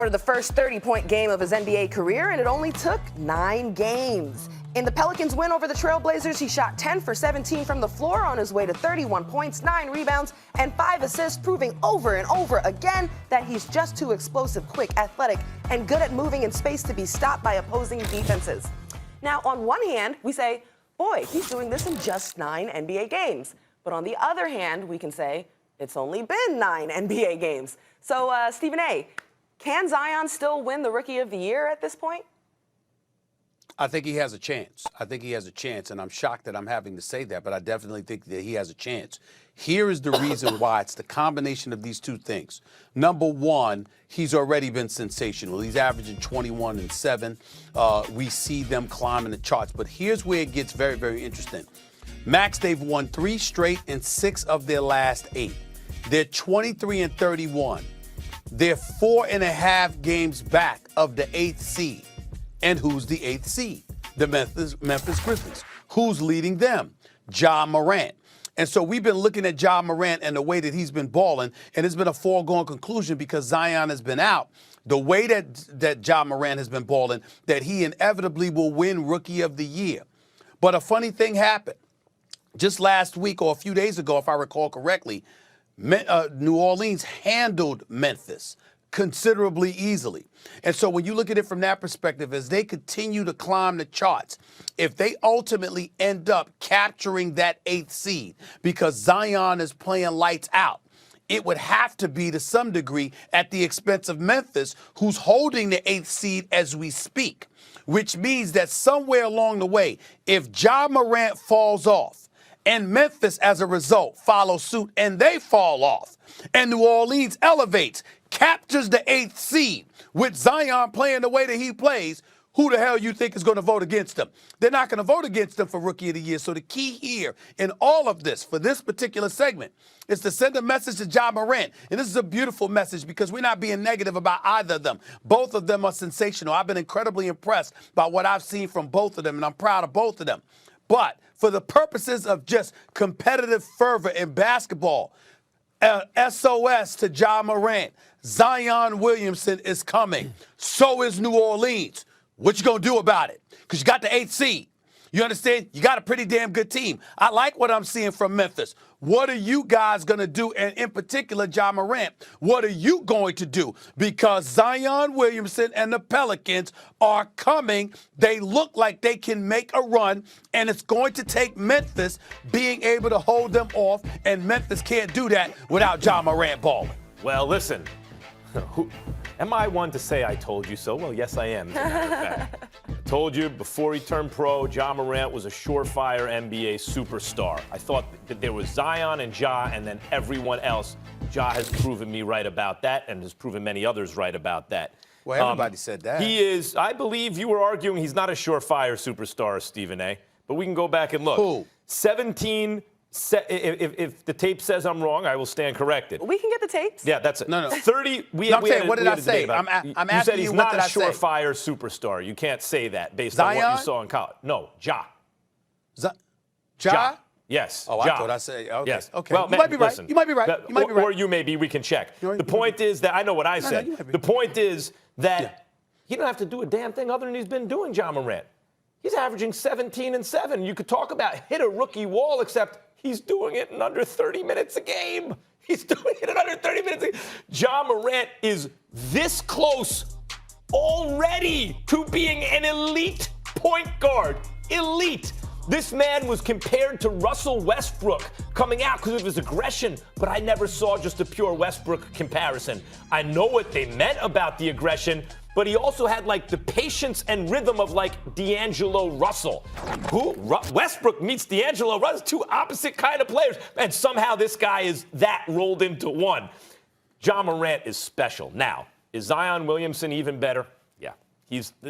For the first 30-point game of his NBA career, and it only took 9 games. In the Pelicans' win over the Trailblazers, he shot 10 for 17 from the floor on his way to 31 points, 9 rebounds, and 5 assists, proving over and over again that he's just too explosive, quick, athletic, and good at moving in space to be stopped by opposing defenses. Now, on one hand, we say, boy, he's doing this in just 9 NBA games. But on the other hand, we can say, it's only been 9 NBA games. So, Stephen A., can Zion still win the Rookie of the Year at this point? I think he has a chance. I think he has a chance, and I'm shocked that I'm having to say that, but I definitely think that he has a chance. Here is the reason why. It's the combination of these two things. Number one, he's already been sensational. He's averaging 21 and 7. We see them climbing the charts, but here's where it gets very, very interesting. Max, they've won 3 straight in 6 of their last 8. They're 23 and 31. They're 4.5 games back of the 8th seed. And who's the 8th seed? The Memphis Grizzlies. Who's leading them? Ja Morant. And so we've been looking at Ja Morant and the way that he's been balling, and it's been a foregone conclusion because Zion has been out. The way that Ja Morant has been balling, that he inevitably will win Rookie of the Year. But a funny thing happened. Just last week or a few days ago, if I recall correctly, New Orleans handled Memphis considerably easily. And so when you look at it from that perspective, as they continue to climb the charts, if they ultimately end up capturing that 8th seed because Zion is playing lights out, it would have to be to some degree at the expense of Memphis, who's holding the 8th seed as we speak, which means that somewhere along the way, if Ja Morant falls off, and Memphis, as a result, follows suit, and they fall off. And New Orleans elevates, captures the 8th seed, with Zion playing the way that he plays. Who the hell you think is going to vote against him? They're not going to vote against him for Rookie of the Year. So the key here in all of this, for this particular segment, is to send a message to Ja Morant. And this is a beautiful message because we're not being negative about either of them. Both of them are sensational. I've been incredibly impressed by what I've seen from both of them, and I'm proud of both of them. But for the purposes of just competitive fervor in basketball, SOS to Ja Morant. Zion Williamson is coming. So is New Orleans. What you going to do about it? Because you got the 8th seed. You understand? You got a pretty damn good team. I like what I'm seeing from Memphis. What are you guys going to do? And in particular, Ja Morant, what are you going to do? Because Zion Williamson and the Pelicans are coming. They look like they can make a run, and it's going to take Memphis being able to hold them off, and Memphis can't do that without Ja Morant balling. Well, listen, am I one to say I told you so? Well, yes, I am, as a matter of fact. I told you before he turned pro, Ja Morant was a surefire NBA superstar. I thought that there was Zion and Ja, and then everyone else. Ja has proven me right about that and has proven many others right about that. Well, everybody said that. He is, I believe you were arguing he's not a surefire superstar, Stephen A. But we can go back and look. Who? 17. If the tape says I'm wrong, I will stand corrected. We can get the tapes. Yeah, that's it. No. 30. I'm saying, what did I say? I'm asking you said he's you, not what a did I say? surefire superstar. You can't say that based on what you saw in college. No, Ja. Ja? Yes. Oh, Ja. I thought I said, okay. Yes. Okay. Well, you might be right. listen, You might be right. You might be right. Or you may be. We can check. The point is that I know what I said. you might be. The point is that he don't have to do a damn thing other than he's been doing, Ja Morant. He's averaging 17 and 7. You could talk about hit a rookie wall, except he's doing it in under 30 minutes a game. He's doing it in under 30 minutes a game. Ja Morant is this close already to being an elite point guard. Elite. This man was compared to Russell Westbrook coming out because of his aggression, but I never saw just a pure Westbrook comparison. I know what they meant about the aggression, but he also had like the patience and rhythm of like D'Angelo Russell. Westbrook meets D'Angelo Russell, 2 opposite kind of players, and somehow this guy is that rolled into one. Ja Morant is special. Now, is Zion Williamson even better? Yeah.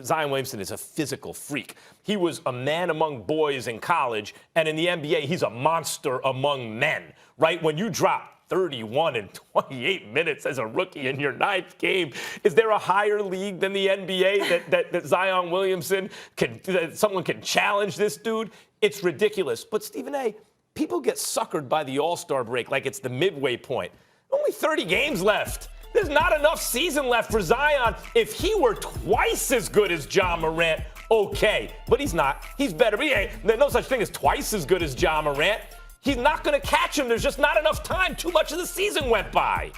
Zion Williamson is a physical freak. He was a man among boys in college, and in the NBA, he's a monster among men, right? When you drop 31 and 28 minutes as a rookie in your 9th game, is there a higher league than the NBA that Zion Williamson that someone can challenge this dude? It's ridiculous. But Stephen A., people get suckered by the All-Star break like it's the midway point. Only 30 games left. There's not enough season left for Zion. If he were twice as good as Ja Morant, okay. But he's not. He's better. There's no such thing as twice as good as Ja Morant. He's not going to catch him. There's just not enough time. Too much of the season went by.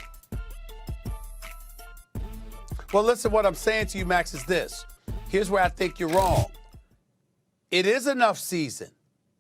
Well, listen, what I'm saying to you, Max, is this. Here's where I think you're wrong. It is enough season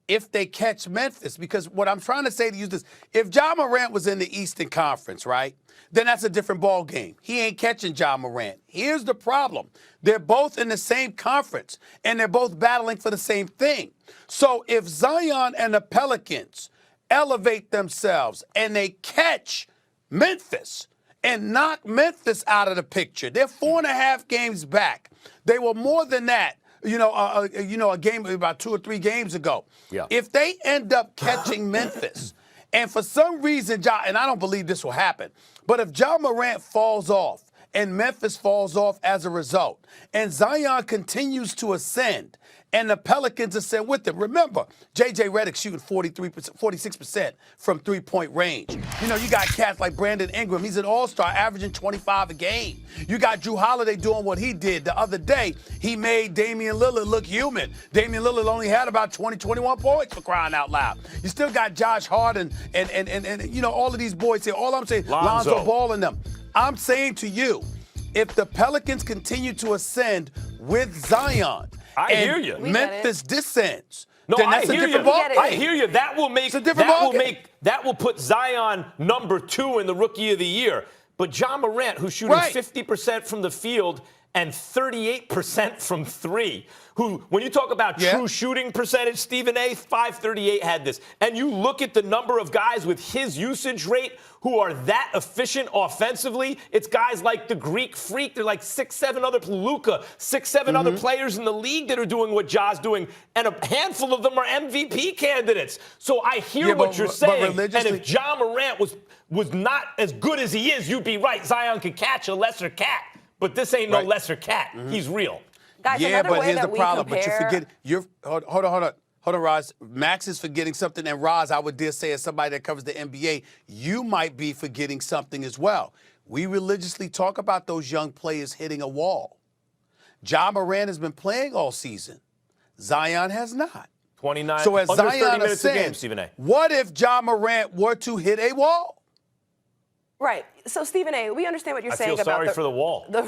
if they catch Memphis, because what I'm trying to say to you is this. If Ja Morant was in the Eastern Conference, right, then that's a different ball game. He ain't catching Ja Morant. Here's the problem. They're both in the same conference, and they're both battling for the same thing. So if Zion and the Pelicans elevate themselves and they catch Memphis and knock Memphis out of the picture, they're 4.5 games back. They were more than that. A game about 2 or 3 games ago. Yeah. If they end up catching Memphis, and for some reason, and I don't believe this will happen, but if Ja Morant falls off and Memphis falls off as a result, and Zion continues to ascend, and the Pelicans ascend with him. Remember, J.J. Redick shooting 46% from three-point range. You got cats like Brandon Ingram. He's an all-star, averaging 25 a game. You got Drew Holiday doing what he did. The other day, he made Damian Lillard look human. Damian Lillard only had about 21 points, for crying out loud. You still got Josh Hart and all of these boys here. All I'm saying, Lonzo Ball and them. I'm saying to you, if the Pelicans continue to ascend with Zion, I hear you. Memphis descends. No, then that's I hear a different you. ball. I hear you. That will put Zion number 2 in the Rookie of the Year. But Ja Morant, who's shooting 50% from the field and 38% from 3, who, when you talk about true shooting percentage, Stephen A., 538 had this. And you look at the number of guys with his usage rate who are that efficient offensively, it's guys like the Greek Freak. They're like 6-7 other, Luka, 6-7 other players in the league that are doing what Ja's doing, and a handful of them are MVP candidates. So I hear what you're saying, and if Ja Morant was not as good as he is, you'd be right. Zion could catch a lesser cat, but this ain't no lesser cat. He's real. Guys, but here's the problem. But hold on, Roz. Max is forgetting something, and Roz, I would dare say, as somebody that covers the NBA, you might be forgetting something as well. We religiously talk about those young players hitting a wall. Ja Morant has been playing all season. Zion has not. 29. So as under Zion 30 minutes ascends, a game, Stephen A. What if Ja Morant were to hit a wall? Right. So, Stephen A., we understand what you're saying about sorry for the wall. The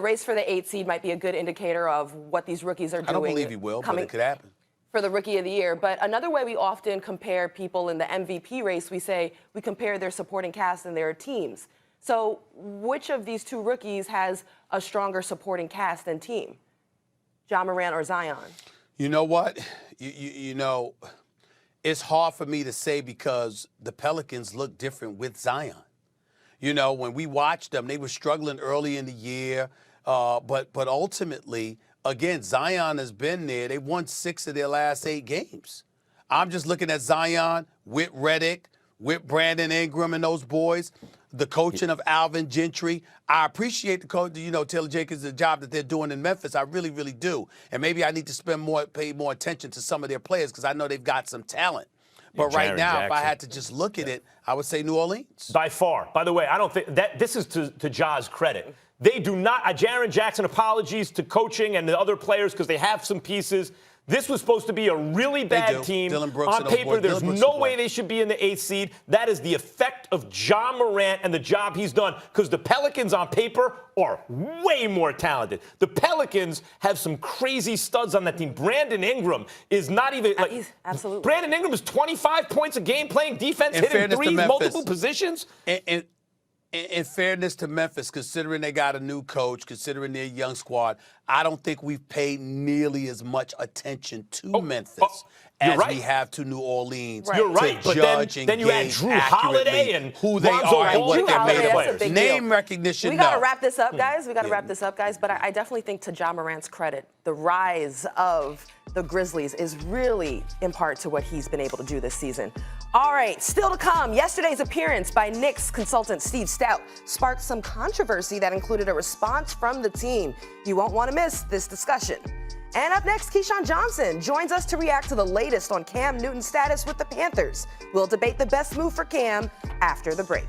race for the 8 seed might be a good indicator of what these rookies are doing. I don't believe he will, but it could happen. For the Rookie of the Year. But another way we often compare people in the MVP race, we compare their supporting cast and their teams. So which of these 2 rookies has a stronger supporting cast and team? Ja Morant or Zion? You know what? It's hard for me to say because the Pelicans look different with Zion. When we watched them, they were struggling early in the year, but ultimately, again, Zion has been there. They won 6 of their last 8 games. I'm just looking at Zion with Redick, with Brandon Ingram and those boys, the coaching of Alvin Gentry. I appreciate the coach, Taylor Jenkins, the job that they're doing in Memphis. I really, really do. And maybe I need to pay more attention to some of their players because I know they've got some talent. But right now, if I had to just look at it, I would say New Orleans. By far. By the way, I don't think that this is to Ja's credit. They do not. Jaren Jackson, apologies to coaching and the other players because they have some pieces. This was supposed to be a really bad team. Dylan Brooks on paper, there's no way they should be in the 8th seed. That is the effect of Ja Morant and the job he's done because the Pelicans on paper are way more talented. The Pelicans have some crazy studs on that team. Brandon Ingram is not even absolutely. Brandon Ingram is 25 points a game playing defense, hitting threes, multiple positions. In fairness to Memphis, considering they got a new coach, considering their young squad, I don't think we've paid nearly as much attention to Memphis as we have to New Orleans. You're right, to judge and then you add Drew Holiday and who they are and what they're made of. Name recognition, We got to wrap this up, guys. But I definitely think, to Ja Morant's credit, the rise of the Grizzlies is really in part to what he's been able to do this season. All right, still to come, yesterday's appearance by Knicks consultant Steve Stout sparked some controversy that included a response from the team. You won't want to miss this discussion. And up next, Keyshawn Johnson joins us to react to the latest on Cam Newton's status with the Panthers. We'll debate the best move for Cam after the break.